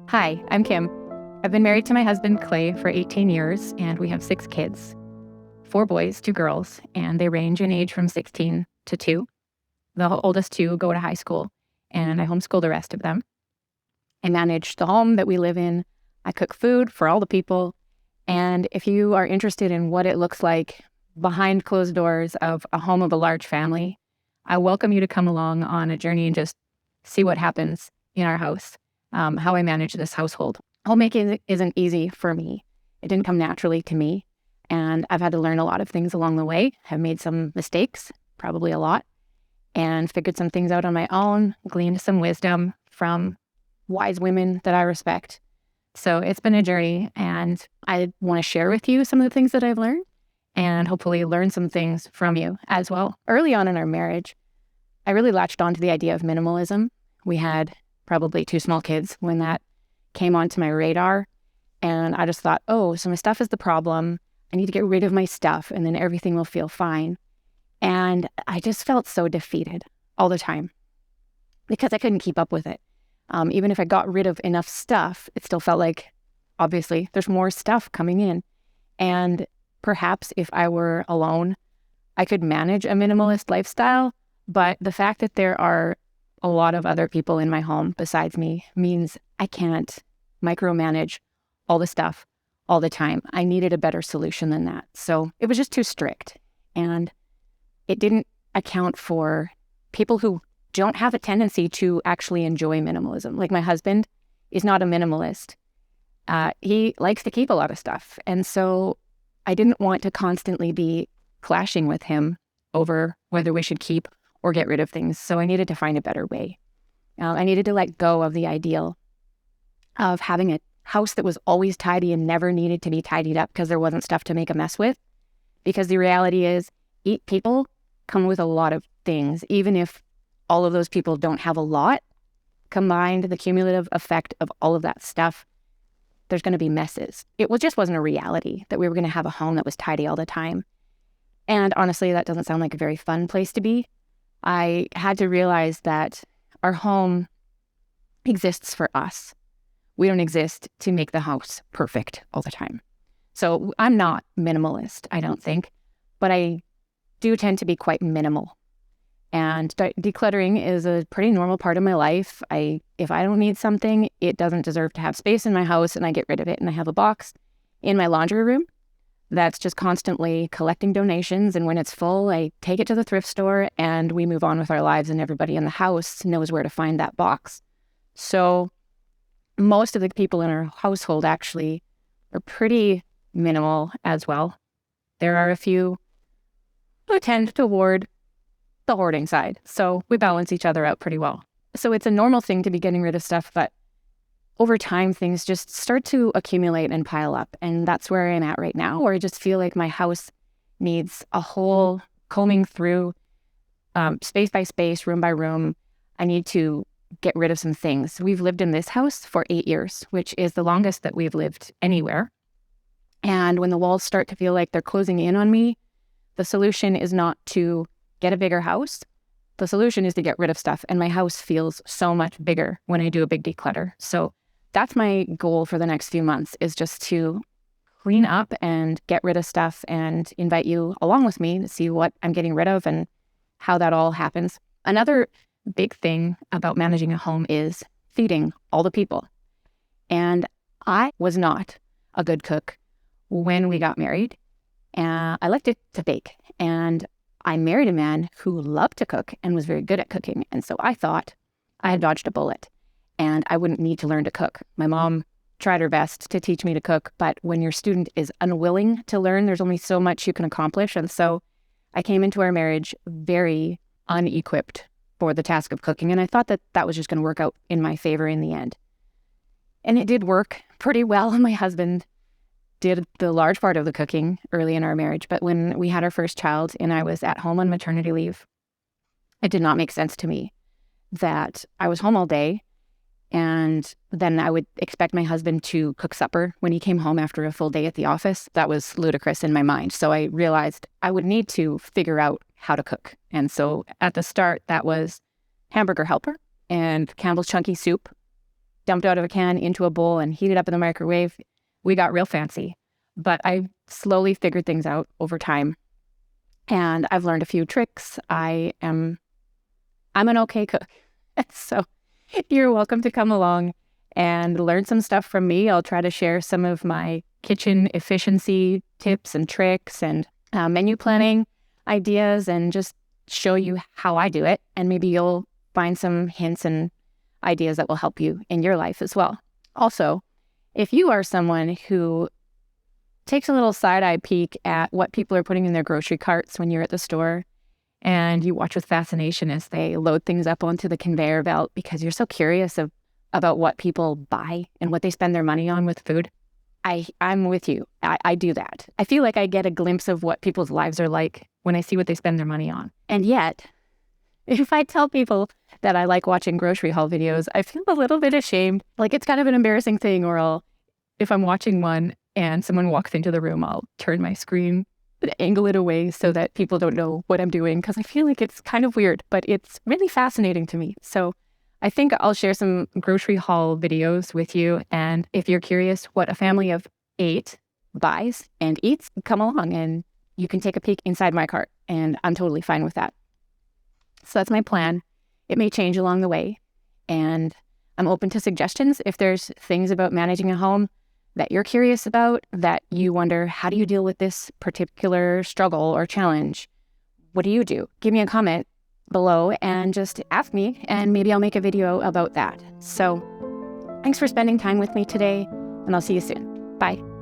Hi, I'm Kim. I've been married to my husband, Clay, for 18 years, and we have 6 kids, 4 boys, 2 girls, and they range in age from 16 to 2. The oldest 2 go to high school, and I homeschool the rest of them. I manage the home that we live in. I cook food for all the people. And if you are interested in what it looks like behind closed doors of a home of a large family, I welcome you to come along on a journey and just see what happens in our house, how I manage this household. Homemaking isn't easy for me. It didn't come naturally to me. And I've had to learn a lot of things along the way. I've made some mistakes, probably a lot, and figured some things out on my own, gleaned some wisdom from wise women that I respect. So it's been a journey, and I want to share with you some of the things that I've learned and hopefully learn some things from you as well. Early on in our marriage, I really latched onto the idea of minimalism. We had probably 2 small kids when that came onto my radar, and I just thought, oh, so my stuff is the problem. I need to get rid of my stuff, and then everything will feel fine. And I just felt so defeated all the time because I couldn't keep up with it. Even if I got rid of enough stuff, it still felt like, obviously, there's more stuff coming in. And perhaps if I were alone, I could manage a minimalist lifestyle. But the fact that there are a lot of other people in my home besides me means I can't micromanage all the stuff all the time. I needed a better solution than that. So it was just too strict. And it didn't account for people who don't have a tendency to actually enjoy minimalism. Like my husband is not a minimalist. He likes to keep a lot of stuff. And so I didn't want to constantly be clashing with him over whether we should keep or get rid of things. So I needed to find a better way. I needed to let go of the ideal of having a house that was always tidy and never needed to be tidied up because there wasn't stuff to make a mess with. Because the reality is, people come with a lot of things, even if all of those people don't have a lot. Combined, the cumulative effect of all of that stuff, there's going to be messes. It just wasn't a reality that we were going to have a home that was tidy all the time. And honestly, that doesn't sound like a very fun place to be. I had to realize that our home exists for us. We don't exist to make the house perfect all the time. So I'm not minimalist, I don't think, but I do tend to be quite minimal. And decluttering is a pretty normal part of my life. If I don't need something, it doesn't deserve to have space in my house, and I get rid of it. And I have a box in my laundry room that's just constantly collecting donations. And when it's full, I take it to the thrift store and we move on with our lives, and everybody in the house knows where to find that box. So most of the people in our household actually are pretty minimal as well. There are a few who tend toward the hoarding side. So we balance each other out pretty well. So it's a normal thing to be getting rid of stuff, but over time, things just start to accumulate and pile up. And that's where I'm at right now, where I just feel like my house needs a whole combing through, space by space, room by room. I need to get rid of some things. We've lived in this house for 8 years, which is the longest that we've lived anywhere. And when the walls start to feel like they're closing in on me, the solution is not to get a bigger house. The solution is to get rid of stuff. And my house feels so much bigger when I do a big declutter. So that's my goal for the next few months, is just to clean up and get rid of stuff and invite you along with me to see what I'm getting rid of and how that all happens. Another big thing about managing a home is feeding all the people. And I was not a good cook when we got married. And I liked to bake. And I married a man who loved to cook and was very good at cooking. And so I thought I had dodged a bullet and I wouldn't need to learn to cook. My mom tried her best to teach me to cook, but when your student is unwilling to learn, there's only so much you can accomplish. And so I came into our marriage very unequipped for the task of cooking. And I thought that that was just going to work out in my favor in the end. And it did work pretty well. My husband did the large part of the cooking early in our marriage. But when we had our first child and I was at home on maternity leave, it did not make sense to me that I was home all day and then I would expect my husband to cook supper when he came home after a full day at the office. That was ludicrous in my mind. So I realized I would need to figure out how to cook. And so at the start, that was hamburger helper and Campbell's chunky soup dumped out of a can into a bowl and heat it up in the microwave. We got real fancy, but I slowly figured things out over time. And I've learned a few tricks. I'm an okay cook. So you're welcome to come along and learn some stuff from me. I'll try to share some of my kitchen efficiency tips and tricks and menu planning ideas and just show you how I do it. And maybe you'll find some hints and ideas that will help you in your life as well. Also, if you are someone who takes a little side-eye peek at what people are putting in their grocery carts when you're at the store, and you watch with fascination as they load things up onto the conveyor belt because you're so curious about what people buy and what they spend their money on with food, I'm with you. I do that. I feel like I get a glimpse of what people's lives are like when I see what they spend their money on. And yet, if I tell people that I like watching grocery haul videos, I feel a little bit ashamed. Like it's kind of an embarrassing thing, or if I'm watching one and someone walks into the room, I'll turn my screen, angle it away so that people don't know what I'm doing, because I feel like it's kind of weird, but it's really fascinating to me. So I think I'll share some grocery haul videos with you. And if you're curious what a family of 8 buys and eats, come along and you can take a peek inside my cart. And I'm totally fine with that. So that's my plan. It may change along the way. And I'm open to suggestions. If there's things about managing a home that you're curious about, that you wonder, how do you deal with this particular struggle or challenge? What do you do? Give me a comment below and just ask me, and maybe I'll make a video about that. So thanks for spending time with me today, and I'll see you soon. Bye.